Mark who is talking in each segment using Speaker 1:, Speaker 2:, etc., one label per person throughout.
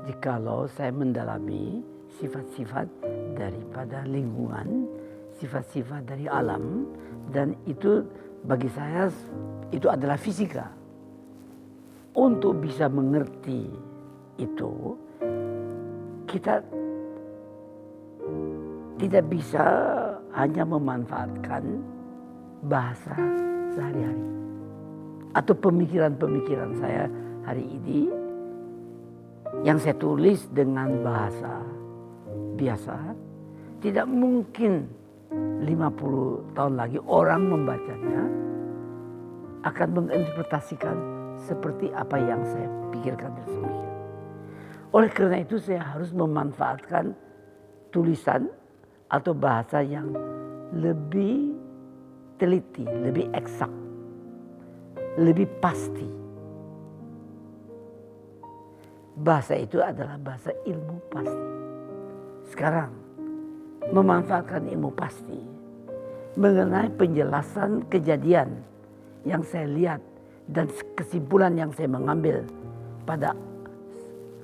Speaker 1: jikalau saya mendalami sifat-sifat daripada lingkungan, sifat-sifat dari alam, dan itu bagi saya itu adalah fisika. Untuk bisa mengerti itu, kita tidak bisa hanya memanfaatkan bahasa sehari-hari atau pemikiran-pemikiran saya hari ini yang saya tulis dengan bahasa biasa. Tidak mungkin 50 tahun lagi orang membacanya akan menginterpretasikan seperti apa yang saya pikirkan tersebut. Oleh karena itu saya harus memanfaatkan tulisan atau bahasa yang lebih teliti, lebih eksak, lebih pasti. Bahasa itu adalah bahasa ilmu pasti. Sekarang memanfaatkan ilmu pasti mengenai penjelasan kejadian yang saya lihat dan kesimpulan yang saya mengambil pada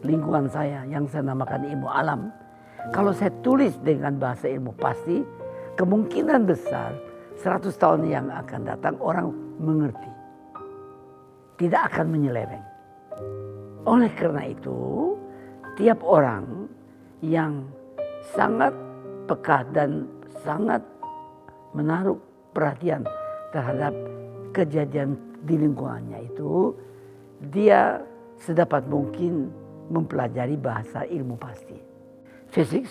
Speaker 1: lingkungan saya yang saya namakan ilmu alam. Kalau saya tulis dengan bahasa ilmu pasti, kemungkinan besar 100 tahun yang akan datang orang mengerti. Tidak akan menyeleweng. Oleh karena itu, tiap orang yang sangat peka dan sangat menaruh perhatian terhadap kejadian di lingkungannya itu, dia sedapat mungkin mempelajari bahasa ilmu pasti. Fisik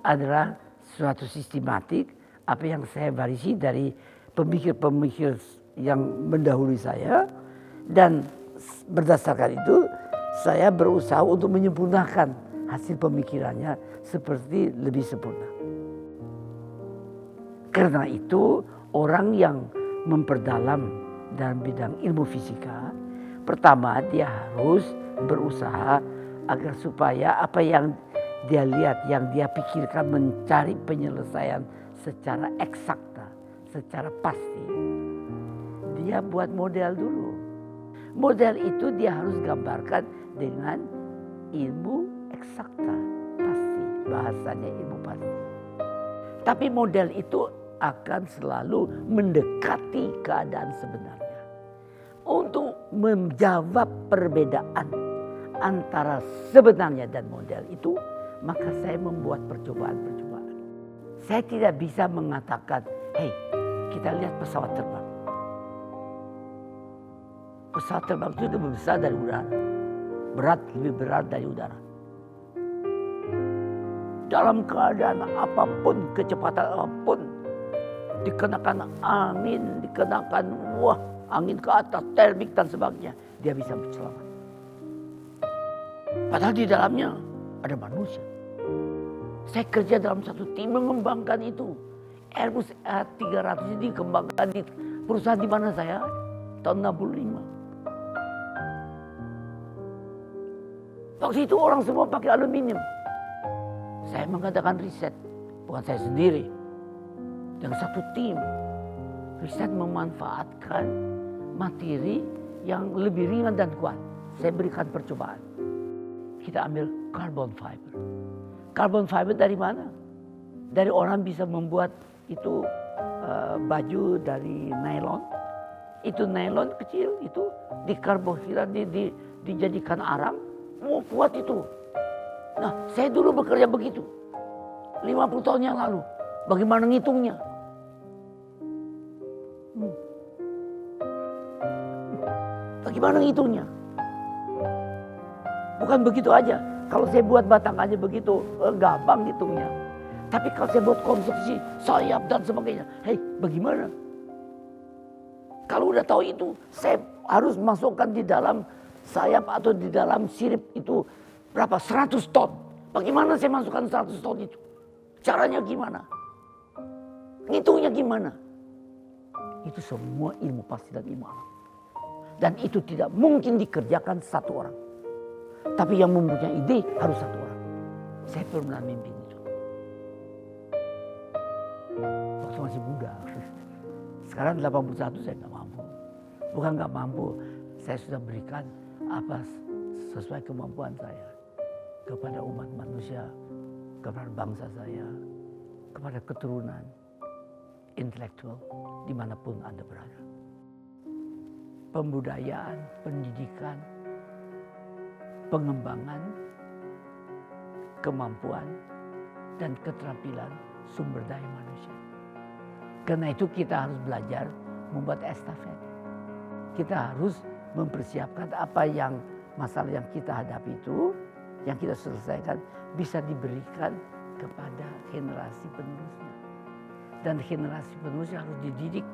Speaker 1: adalah suatu sistematik apa yang saya warisi dari pemikir-pemikir yang mendahului saya, dan berdasarkan itu saya berusaha untuk menyempurnakan hasil pemikirannya seperti lebih sempurna. Karena itu orang yang memperdalam dalam bidang ilmu fisika, pertama dia harus berusaha agar supaya apa yang dia lihat, yang dia pikirkan mencari penyelesaian secara eksakta, secara pasti. Dia buat model dulu. Model itu dia harus gambarkan dengan ilmu eksakta, pasti. Bahasanya ilmu pasti. Tapi model itu akan selalu mendekati keadaan sebenarnya. Untuk menjawab perbedaan antara sebenarnya dan model itu, maka saya membuat percobaan-percobaan. Saya tidak bisa mengatakan, hey, kita lihat pesawat terbang. Pesawat terbang itu lebih besar dari udara. Lebih berat dari udara. Dalam keadaan apapun, kecepatan apapun, dikenakan angin, dikenakan angin ke atas, termik dan sebagainya, dia bisa selamat. Padahal di dalamnya ada manusia. Saya kerja dalam satu tim mengembangkan itu. Airbus A300 ini dikembangkan di perusahaan di mana saya tahun 65. Waktu itu orang semua pakai aluminium. Saya mengadakan riset, bukan saya sendiri. Dengan satu tim. Riset memanfaatkan materi yang lebih ringan dan kuat. Saya berikan percobaan. Kita ambil carbon fiber. Carbon fiber dari mana? Dari orang bisa membuat itu baju dari nylon. Itu nylon kecil, itu dikarbohidrat, dijadikan arang. Kuat itu. Nah, saya dulu bekerja begitu. 50 tahun yang lalu. Bagaimana ngitungnya? Bagaimana ngitungnya? Bukan begitu aja. Kalau saya buat batang aja begitu, gampang hitungnya. Tapi kalau saya buat konstruksi sayap dan sebagainya, hei, bagaimana? Kalau udah tahu itu, saya harus masukkan di dalam sayap atau di dalam sirip itu berapa? 100 ton. Bagaimana saya masukkan 100 ton itu? Caranya gimana? Ngitungnya gimana? Itu semua ilmu pasti dan ilmu alam. Dan itu tidak mungkin dikerjakan satu orang. Tapi yang mempunyai ide harus satu orang. Saya pernah mimpi itu. Waktu masih muda. Sekarang 81 saya nggak mampu. Bukan nggak mampu. Saya sudah berikan apa sesuai kemampuan saya. kepada umat manusia, kepada bangsa saya, kepada keturunan intelektual dimanapun Anda berada. Pembudayaan, pendidikan, pengembangan, kemampuan, dan keterampilan sumber daya manusia. Karena itu kita harus belajar membuat estafet. Kita harus mempersiapkan apa yang masalah yang kita hadapi itu, yang kita selesaikan bisa diberikan kepada generasi penerusnya. Dan generasi penerusnya harus dididik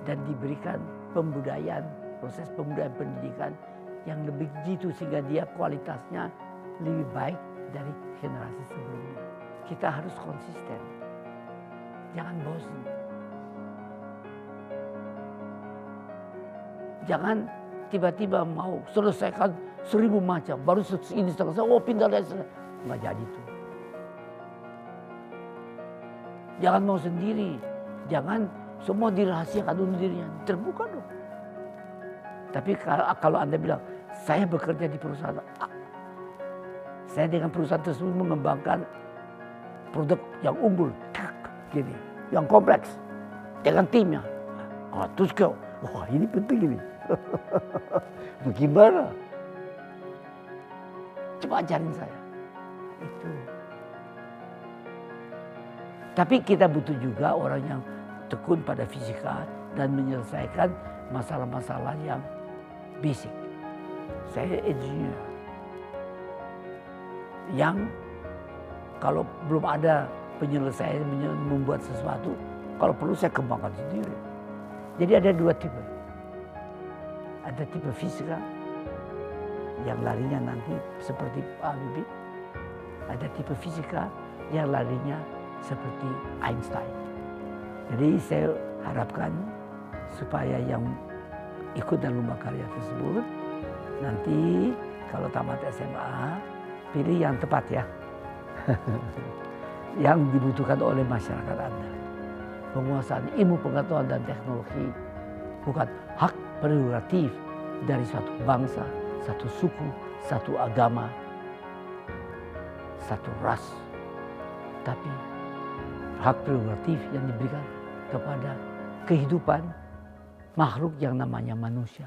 Speaker 1: dan diberikan pembudayaan, proses pembudayaan pendidikan yang lebih jitu sehingga dia kualitasnya lebih baik dari generasi sebelumnya. Kita harus konsisten, jangan bosan. Jangan tiba-tiba mau selesaikan 1000 macam, baru ini selesai, pindah dari selesai. Nggak jadi tuh. Jangan mau sendiri, jangan semua dirahasiakan dulu dirinya, terbuka dong. Tapi kalau Anda bilang, saya bekerja di perusahaan A, saya dengan perusahaan tersebut mengembangkan produk yang unggul, gini, yang kompleks, dengan timnya. Terus kau, wah ini penting ini. Bagaimana? Coba ajarin saya. Itu. Tapi kita butuh juga orang yang tekun pada fisika dan menyelesaikan masalah-masalah yang basic. Saya engineer. Yang kalau belum ada penyelesaian membuat sesuatu, kalau perlu saya kembangkan sendiri. Jadi ada 2 tipe. Ada tipe fisika yang larinya nanti seperti Pak Habibie. Ada tipe fisika yang larinya seperti Einstein. Jadi saya harapkan supaya yang ikut dalam lomba karya tersebut nanti kalau tamat SMA pilih yang tepat ya. Yang dibutuhkan oleh masyarakat Anda. Penguasaan ilmu pengetahuan dan teknologi bukan hak prerogatif dari suatu bangsa, satu suku, satu agama, satu ras. Tapi hak prerogatif yang diberikan kepada kehidupan makhluk yang namanya manusia.